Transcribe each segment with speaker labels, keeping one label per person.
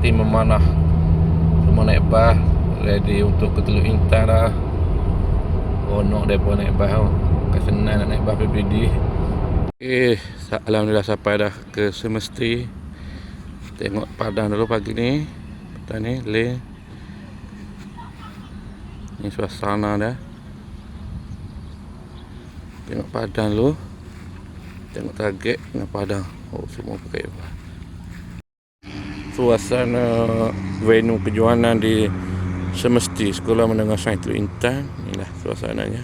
Speaker 1: tim memanah. Semua naik bas, ready untuk ke Teluk Intan dah. Onok depa naik bas tau. Bukan senang nak naik bas PPD. Alhamdulillah sampai dah ke Semesti. Tengok padang dulu pagi ni. Petang ni leh. Ni suasana dah. Tengok padang dulu. Tengok target dengan padang. Oh, semua pakai bas. Suasana venue kejuanan di Semesti Sekolah Menengah Sains Teluk Intan. Inilah suasananya.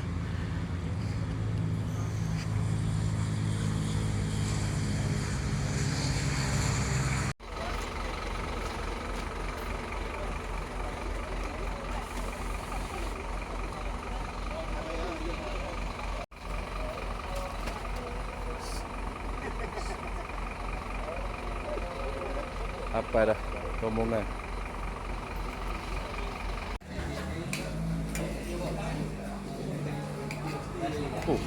Speaker 1: Apa dah rombongan? Menikmati.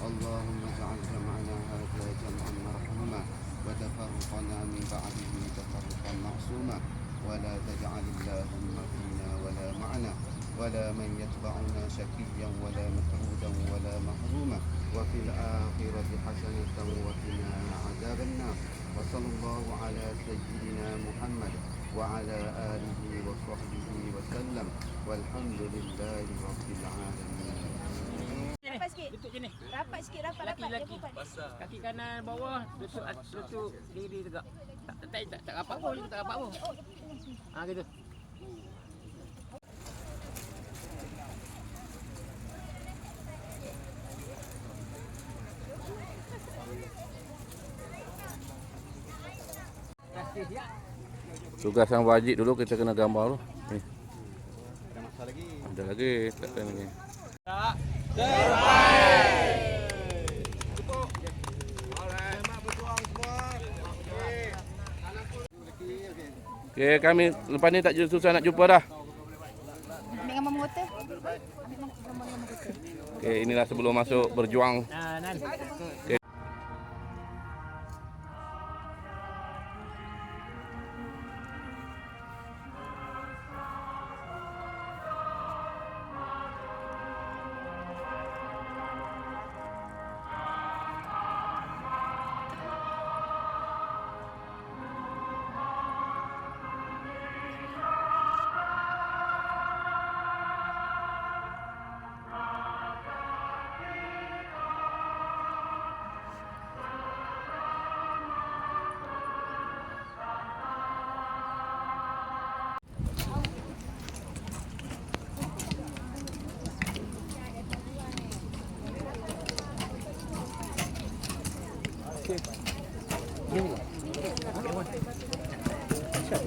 Speaker 2: اللهم اجعل جمعنا هذا جمعا مرحوما وتفرقنا من بعده تفرقا معصوما ولا تجعل اللهم فينا ولا معنا ولا من يتبعنا شقيا ولا مطرودا ولا محروما وفي الآخرة حسنة وقنا عذاب النار وصلى الله على سيدنا محمد وعلى آله وصحبه وسلم والحمد لله رب العالمين.
Speaker 3: Rapat sikit. Lutut je ni. Rapat sikit, rapat.
Speaker 4: Laki-laki. Kaki kanan bawah, lutut diri tegak. Tak rapat pun, tak rapat pun. Ha gitu.
Speaker 1: Tugas yang wajib dulu kita kena gambar dulu. Ni.
Speaker 2: Ada masa lagi?
Speaker 1: Ada lagi, takkan lagi. Okey, kami lepas ni tak susah nak jumpa dah.
Speaker 3: Ambil gambar motor.
Speaker 1: Okey, inilah sebelum masuk berjuang.
Speaker 4: Nan.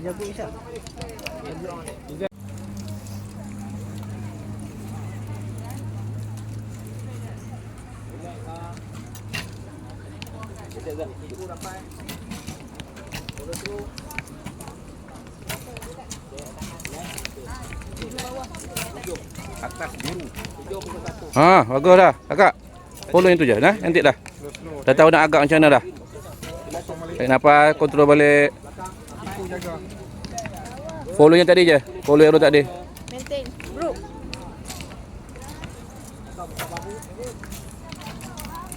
Speaker 4: Jago Isyak.
Speaker 2: Atas biru.
Speaker 1: Ha, bagus dah. Kakak. Follow yang tu je dah. Nanti dah. Dah tahu nak agak macam mana dah. Kenapa kontrol balik? Follow yang tadi je. Follow yang tadi.
Speaker 3: Maintain. Bro.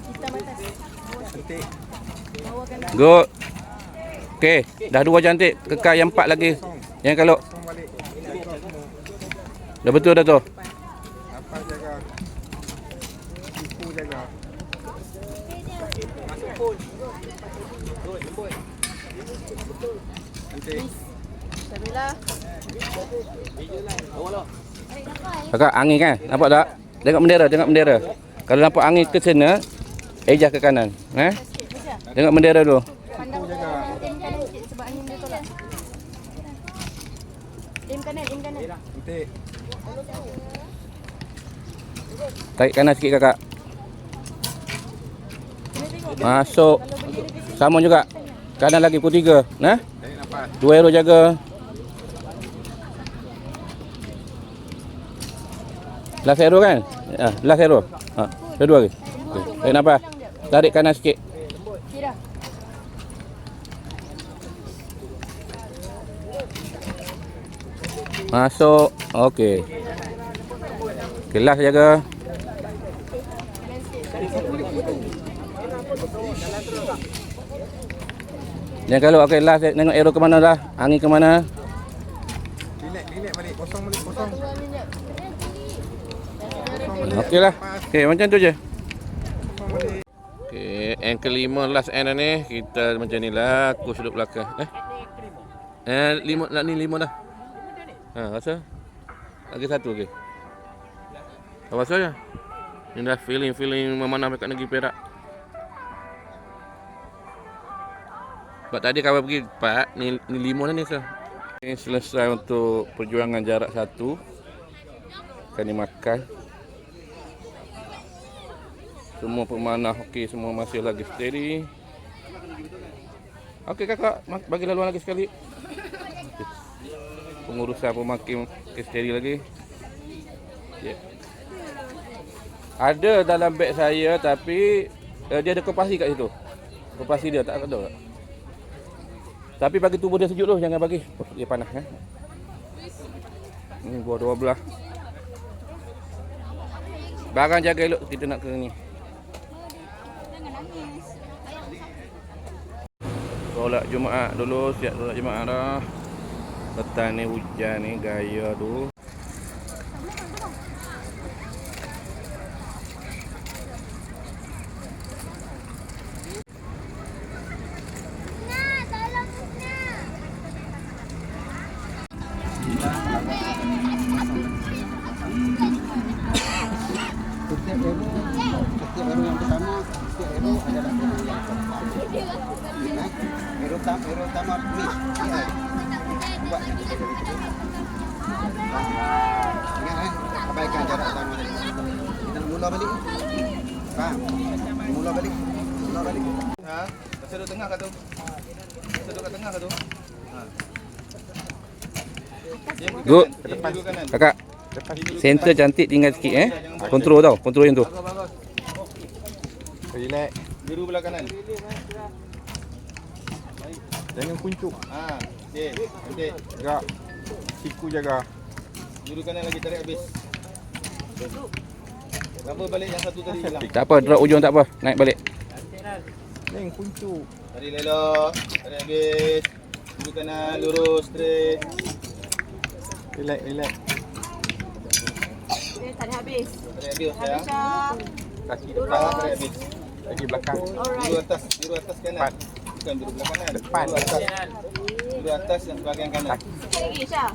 Speaker 3: Hitam atas. Bawah kanan.
Speaker 1: Good. Okey, dah dua cantik. Kekal yang empat lagi. Yang kalau dah betul dah tu.
Speaker 2: Apa jaga? Ibu jaga. Masuk pun. Lembut. Cantik.
Speaker 3: Alhamdulillah.
Speaker 1: Kakak angin kan? Nampak tak? Tengok bendera. Kalau nampak angin ke sana, ejah ke kanan. Tengok bendera dulu.
Speaker 3: Pandang aim kanan sikit sebab angin dia tolak. Aim kanan.
Speaker 1: Tarik kanan sikit kakak. Masuk. Sama juga. Kanan lagi pukul 3. Nah. 2 arrow jaga. Last arrow kan? Last arrow. Kedua lagi. Okay. Tarik nafas. Tarik kanan sikit.
Speaker 3: Kira.
Speaker 1: Masuk. Okey. Kelas jaga. Jangan kalau okey last tengok arrow ke mana dah. Angin ke mana?
Speaker 2: Relax balik. Kosong.
Speaker 1: Okeylah. Okey macam tu je. Okey, end kelima last end ni kita macam nilah aku sudut belakang. Lima nak ni 5 dah. Rasa? Lagi satu lagi. Awas saja. Ni dah feeling memanah dekat negeri Perak. Sebab tadi kawan pergi 4, ni 5 dah ni sah. Ini selesai untuk perjuangan jarak 1. Akan dimakan. Semua pemanah okey, semua masih lagi steady. Okey kakak, bagi laluan lagi sekali. Pengurusan pemakin steady lagi. Yeah. Ada dalam beg saya tapi dia ada kopasi kat situ. Kopasi dia tak ada. Tapi bagi tubuh dia sejuk tu, jangan bagi dia panas Ini buah 12. Barang jaga elok kita nak ke ni. Solat Jumaat dulu, siap solat Jumaat dah. Petang ni hujan ni gaya tu.
Speaker 2: Setiap arrow yang pertama, setiap arrow adalah arrow yang keempat. Arrow pertama miss. Buat ingat abaikan jarak pertama tadi. Kita mula balik. Faham? Mula balik. Pasal duduk tengah ke tu?
Speaker 1: Good. Kakak. Center cantik tinggal sikit Kontrol tau, kontrol yang tu.
Speaker 2: Relax. Biru belah kanan. Jangan kuncup. Okey. Gerak. Siku jaga. Biru kanan lagi tarik habis. Rubber balik yang satu tadi hilang.
Speaker 1: Tak apa, drop ujung tak apa, naik balik.
Speaker 2: Jangan kuncup. Tarik lelok, tarik habis. Biru kanan lurus straight. Relax.
Speaker 3: Tarik habis.
Speaker 2: Tarik habis ya. Kaki depan tarik habis. Kaki belakang. Biru atas kanan. Bukan biru belah kanan. Depan. Biru atas yang bahagian kanan.
Speaker 3: Sikit lagi Syah.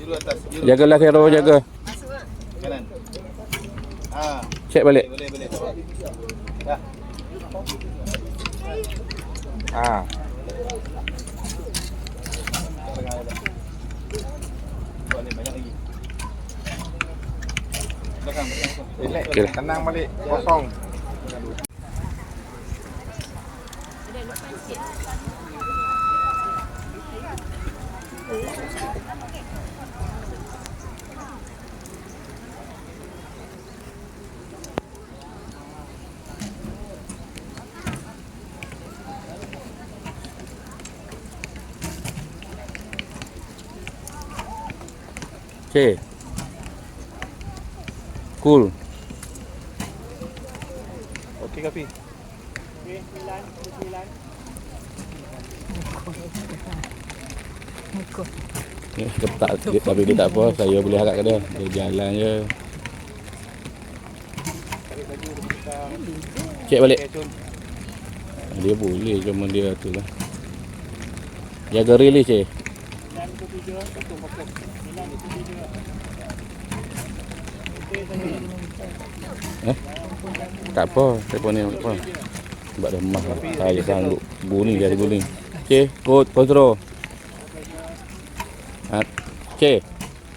Speaker 2: Biru atas.
Speaker 1: Jagalah hero, jaga.
Speaker 2: Kanan.
Speaker 1: Check balik.
Speaker 2: Boleh. Dah. Banyak lagi. Belakang. Relax.
Speaker 1: Okay.
Speaker 2: Tenang balik. Kosong.
Speaker 1: Okay. Cool.
Speaker 2: Okey Kafi.
Speaker 1: Ni ketak tapi dia tak apa, saya boleh harap kat dia. Dia jalan je. Cek balik. Dia boleh, cuma dia tu lah. Jaga release je. Tak apa, telefon ni tak apa. Sebab dah mah lah. Saya sanggup guling jadi guling. Okey, kod kontrol. Okey.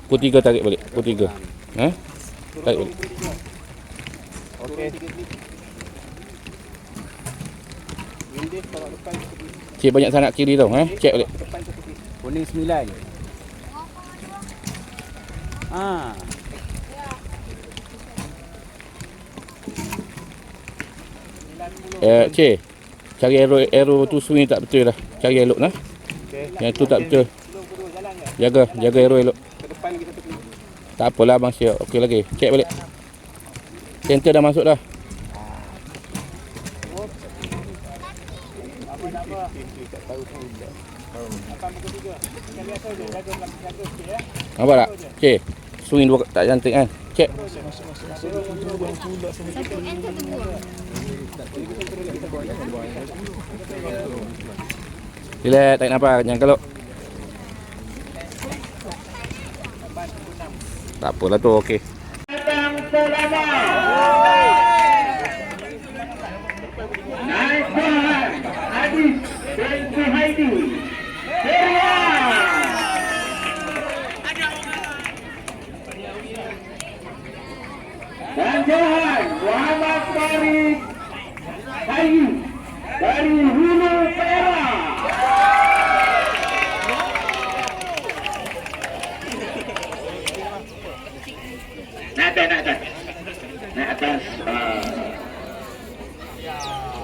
Speaker 1: Pukul 3 tarik balik. Pukul 3. Tarik balik.
Speaker 2: Okey.
Speaker 1: Cik banyak sangat kiri tau. Cek balik.
Speaker 4: Kuning 9.
Speaker 1: Cik. Cari arrow tu swing tak betul lah. Cari elok lah. Yang tu tak betul. Jaga arrow elok. Tak apalah abang siap. Okey lagi. Cek balik. Center dah masuk dah. Nampak tak? Cik. Swing dua tak cantik kan? Cek. Relax, tarik nafas. Jangan kelok. Tak apalah tu, okey.
Speaker 5: Dan Johan Muhammad Farid Hayu dari Hulu Perak. Naik atas.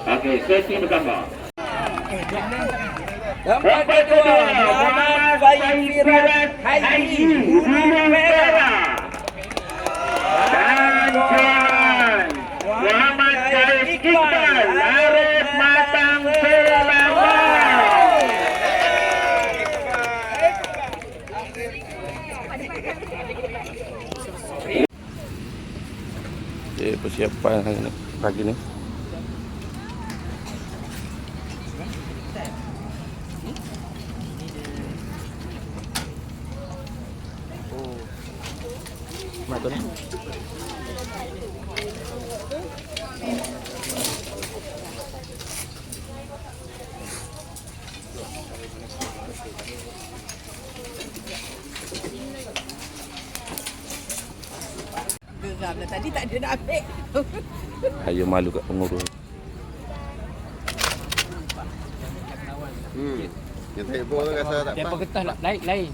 Speaker 5: Okey, sesi bergambar. Nomor kedua Muhammad Farid Hayu Hulu Perak. Dan Johan Muhammad Syarif Iqbal Arif Matang Selangor.
Speaker 1: Okay, persiapan pagi ni. Mat tu ni.
Speaker 3: Geram dah tadi tak ada nak ambil.
Speaker 1: Saya malu kat pengurus.
Speaker 2: Yang table tu rasa tak
Speaker 4: Dia
Speaker 2: pas.
Speaker 4: getah nak lain.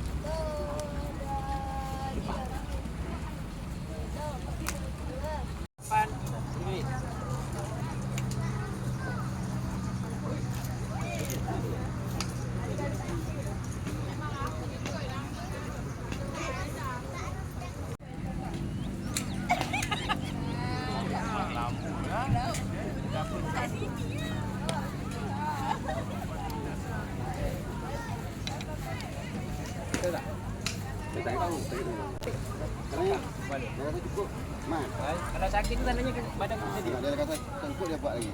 Speaker 2: Mat,
Speaker 4: Kalau sakit tu tandanya badan kita dia.
Speaker 2: dia kata tengkuk dia buat lagi.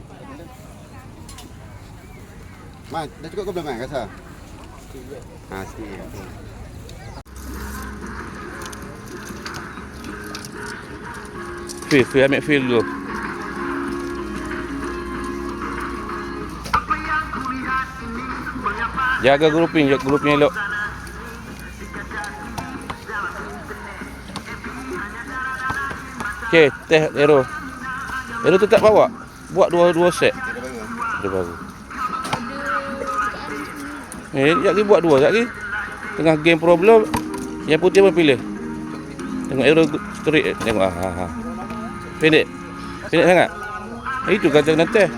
Speaker 2: Mat, dah cukup ke belum Mat rasa? Sikit. Okey.
Speaker 1: Feel ambil feel dulu. Jaga grouping elok. Okey, teh arrow. Arrow tu tak bawa. Buat dua set. Dia baru. Sekejap lagi buat dua, sekejap lagi. Tengah game problem, yang putih pun pilih. Tengok arrow straight. Tengok. Pendek sangat. Itu kata kena teh.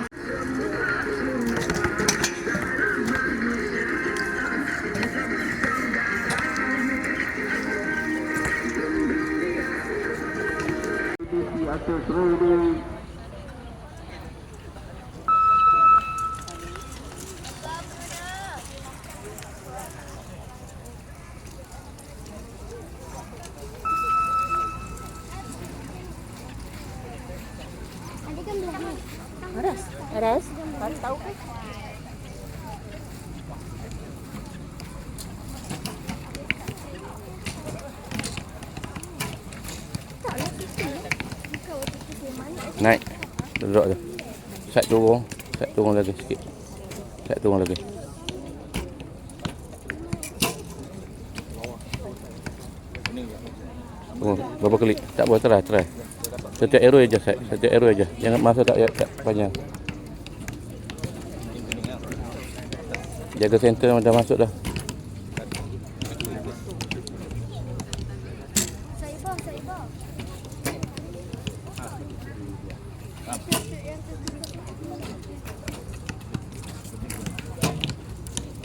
Speaker 3: Aras tahu kan? Taklah.
Speaker 1: Naik. Duduk tu. Set turun. Set turun lagi sikit. Set turun lagi. Oh, berapa kali? Tak apa, try. Setiap arrow aja, set. Setiap arrow aja. Jangan masa tak panjang. Jaga center dah masuk dah.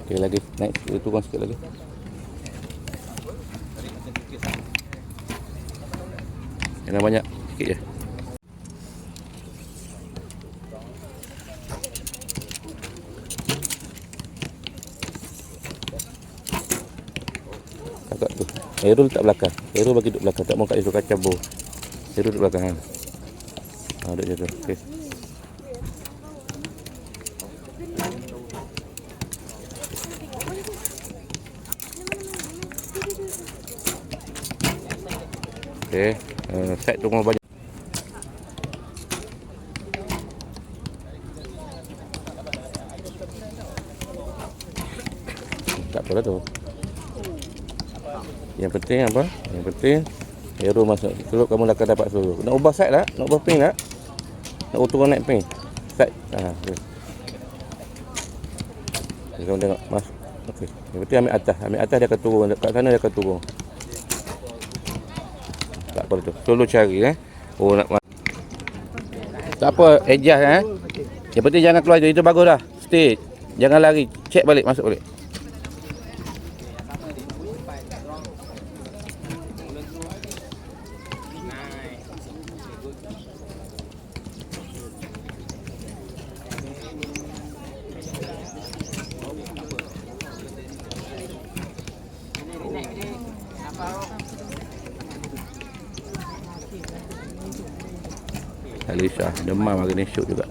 Speaker 1: Okey, lagi naik turun sikit lagi. Jangan banyak, sikit je. Kakak tu. Aero letak belakang. Aero bagi duduk belakang. Tak mau kat Aero kacau bau. Aero duduk belakang. Duduk je tu. Okey. Okey. Set tu banyak. Tak apa lah tu. Yang penting apa? Yang penting aero masuk. Kalau kamu akan dapat suruh. Nak ubah side tak? Nak ubah pin tak? Nak turun naik pin. Side. Okay. Okay, kamu tengok masuk. Okey. Yang penting ambil atas. Ambil atas dia akan turun. Dekat sana dia akan turun. Tak apa tu. Solo cari Oh nak tak apa, adjust Yang penting jangan keluar je. Itu bagus dah. Stay. Jangan lari. Check balik, masuk balik. Alisha demam hari ni, shoot juga.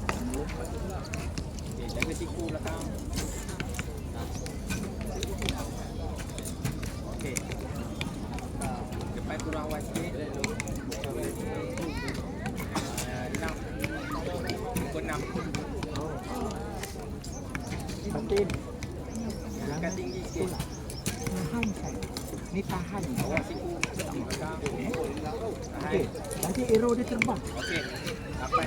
Speaker 4: Angkat tinggi sikit. Tahan saya. Ni tahan. Awak siku tak makan. Okey. Nanti arrow dia terbang. Okey. Dapat.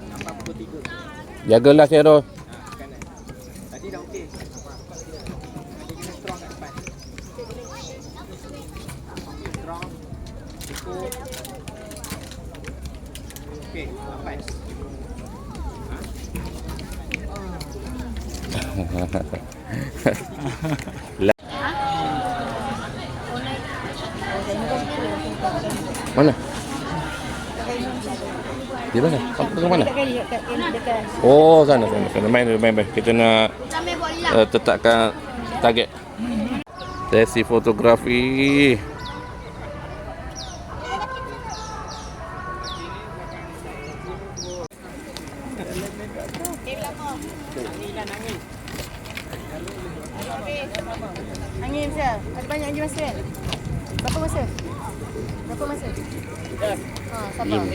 Speaker 4: Nampak pukul 3.
Speaker 1: Jagalah Sero.
Speaker 4: Kanan. Tadi dah okey. Nanti kena strong kat depan. Strong. Siku. Okey, dapat.
Speaker 1: Mana? Di mana? Ke mana? Oh, sana. Main. Kita nak tetapkan target. Sesi fotografi.
Speaker 3: Angin saya. Ada banyak lagi masa kan? Berapa masa? Sabar. 9.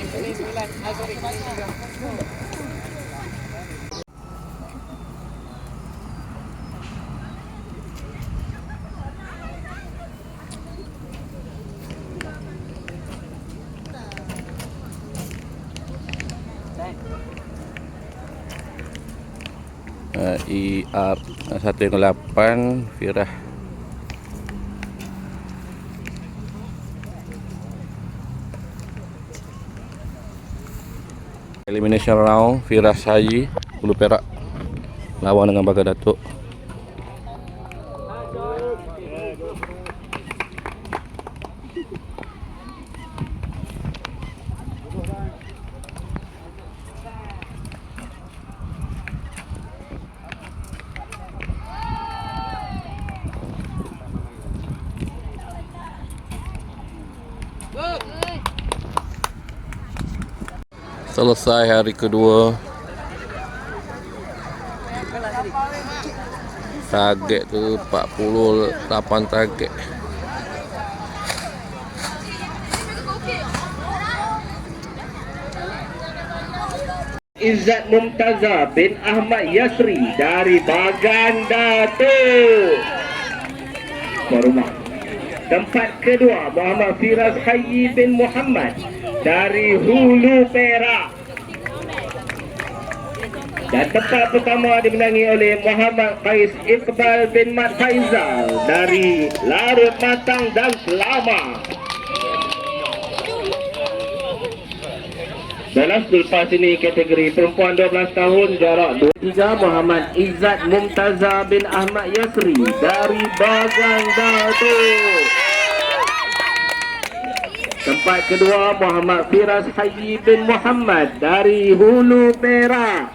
Speaker 1: IR 108 Firah. Elimination round Firah Haji Hulu Perak lawan dengan Baga Datuk. Selesai hari kedua. Target tu 48 target.
Speaker 5: Izzat Mumtazah bin Ahmad Yasri dari Bagan Datuk. Tuan rumah. Tempat kedua Muhammad Firas Hayyi bin Muhammad dari Hulu Perak. Dan tempat pertama dimenangi oleh Muhammad Qais Iqbal bin Mat Faizal dari Larut Matang dan Selama. Dalam selepas ini kategori perempuan 12 tahun jarak 23 Muhammad Izzat Mumtazah bin Ahmad Yasri dari Bagan Datuk. Tempat kedua Muhammad Firas Hayyi bin Muhammad dari Hulu Perak.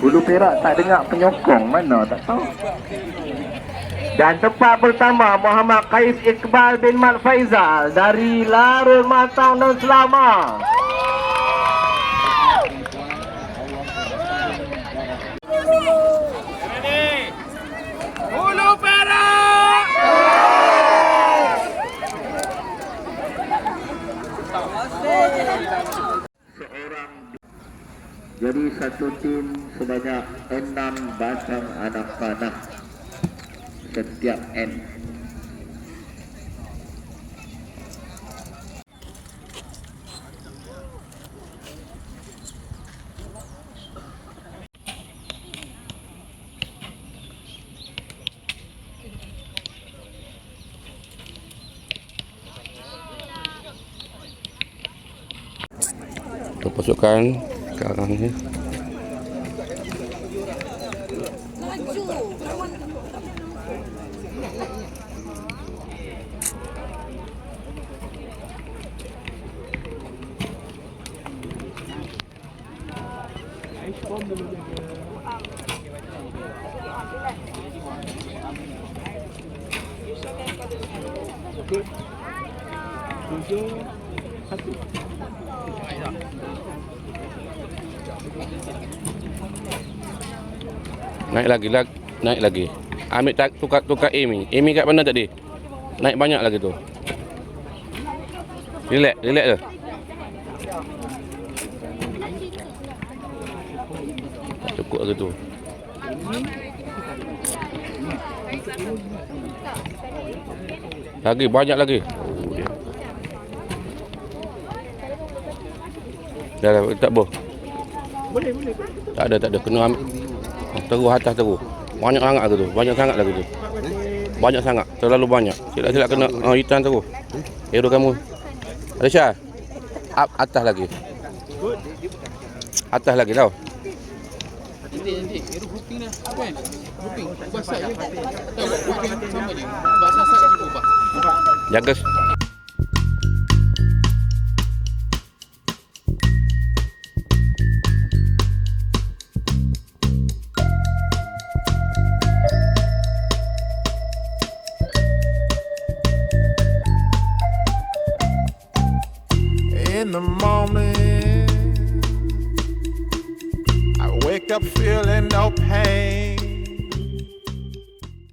Speaker 4: Hulu Perak tak dengar penyokong mana tak tahu.
Speaker 5: Dan tempat pertama Muhammad Qais Iqbal bin Mat Faizal dari Larut Matang dan Selama.
Speaker 1: Hulu Perak!
Speaker 5: Jadi satu tim sebanyak 6 batang anak panah setiap end.
Speaker 1: Untuk pasukan sekarang ni. Naik lagi. Ambil tukar Amy. Amy kat mana tadi? Naik banyak lagi tu. Relax je. Tak cukup lagi tu. Lagi banyak lagi. Dah tak boleh. Boleh. Tak ada kena ambil. Terus atas terus. Banyak sangat tu. Banyak sangat. Terlalu banyak. Silap kena hitam terus. Hero kamu. Alicia. Atas lagi. Atas lagi tau.
Speaker 6: Nanti hero grouping dah. Apa kan? Grouping. Ubah side je. Atau grouping sama je. Ubah side je ubah.
Speaker 1: Jaga.
Speaker 7: In the morning, I wake up feeling no pain.